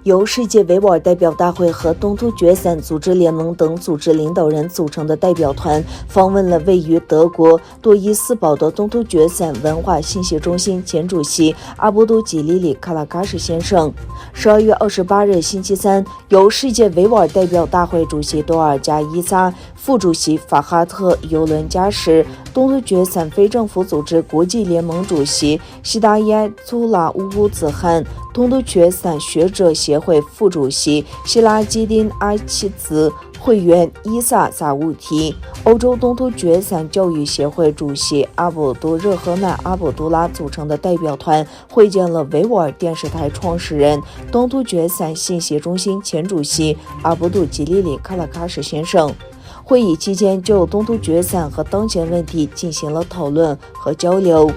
由世界维吾尔代表大会和东突厥散组织联盟等组织领导人组成的代表团访问了位于德国多伊斯堡的东突厥散文化信息中心前主席阿卜杜吉里里·卡拉嘎什先生。12月28日星期三，由世界维吾尔代表大会主席多尔加伊萨、副主席法哈特尤伦加什、东突厥散非政府组织国际联盟主席西达耶祖拉乌乌子汗、东突厥散学者协会副主席希拉基丁阿齐兹、会员伊萨萨乌提、欧洲东突厥散教育协会主席阿卜杜热赫曼阿卜杜拉组成的代表团会见了维吾尔电视台创始人、东突厥散信息中心前主席阿卜杜吉里里·卡拉卡什先生。会议期间就东突厥散和当前问题进行了讨论和交流。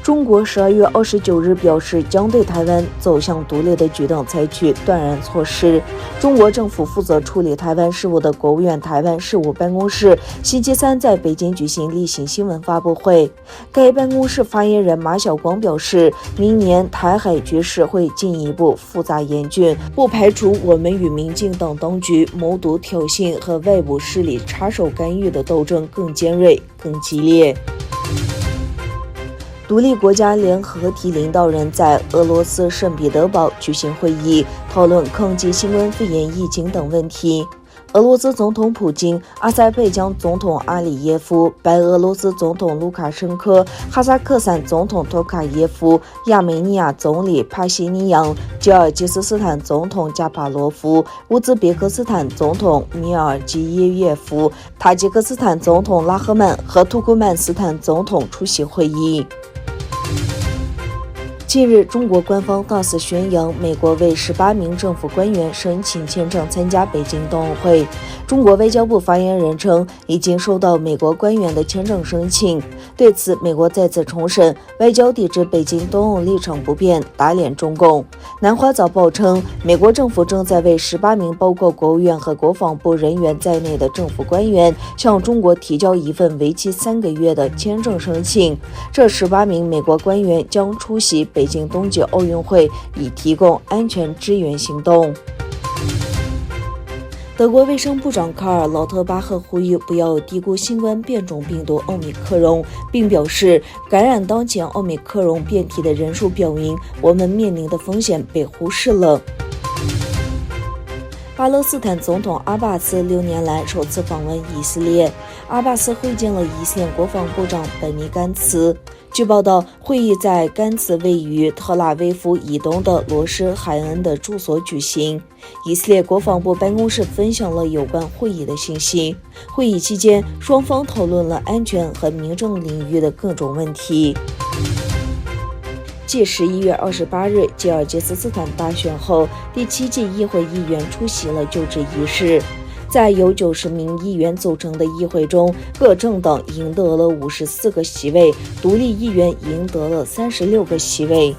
中国12月29日表示，将对台湾走向独立的举动采取断然措施。中国政府负责处理台湾事务的国务院台湾事务办公室星期三在北京举行例行新闻发布会。该办公室发言人马晓光表示，明年台海局势会进一步复杂严峻，不排除我们与民进党当局谋独挑衅和外部势力插手干预的斗争更尖锐、更激烈。独立国家联合体领导人在俄罗斯圣彼得堡举行会议，讨论抗击新冠肺炎疫情等问题。俄罗斯总统普京、阿塞拜疆总统阿里耶夫、白俄罗斯总统卢卡申科、哈萨克斯坦总统托卡耶夫、亚美尼亚总理帕西尼扬、吉尔吉斯斯坦总统加帕罗夫、乌兹别克斯坦总统米尔基耶耶夫、塔吉克斯坦总统拉赫曼和土库曼斯坦总统出席会议。近日，中国官方大肆宣扬美国为18名政府官员申请签证参加北京冬奥会。中国外交部发言人称，已经收到美国官员的签证申请。对此，美国再次重申外交抵制北京冬奥立场不变，打脸中共。南华早报称，美国政府正在为18名包括国务院和国防部人员在内的政府官员向中国提交一份为期3个月的签证申请。这18名美国官员将出席北京冬季奥运会，以提供安全支援行动。德国卫生部长卡尔·劳特巴赫呼吁不要低估新冠变种病毒奥密克戎，并表示，感染当前奥密克戎变体的人数表明，我们面临的风险被忽视了。巴勒斯坦总统阿巴斯6年来首次访问以色列，阿巴斯会见了以色列国防部长本尼甘茨。据报道，会议在甘茨位于特拉维夫以东的罗什海恩的住所举行。以色列国防部办公室分享了有关会议的信息。会议期间，双方讨论了安全和民政领域的各种问题。继11月28日吉尔吉斯斯坦大选后，第7届议会议员出席了就职仪式。在由90名议员组成的议会中，各政党赢得了54个席位，独立议员赢得了36个席位。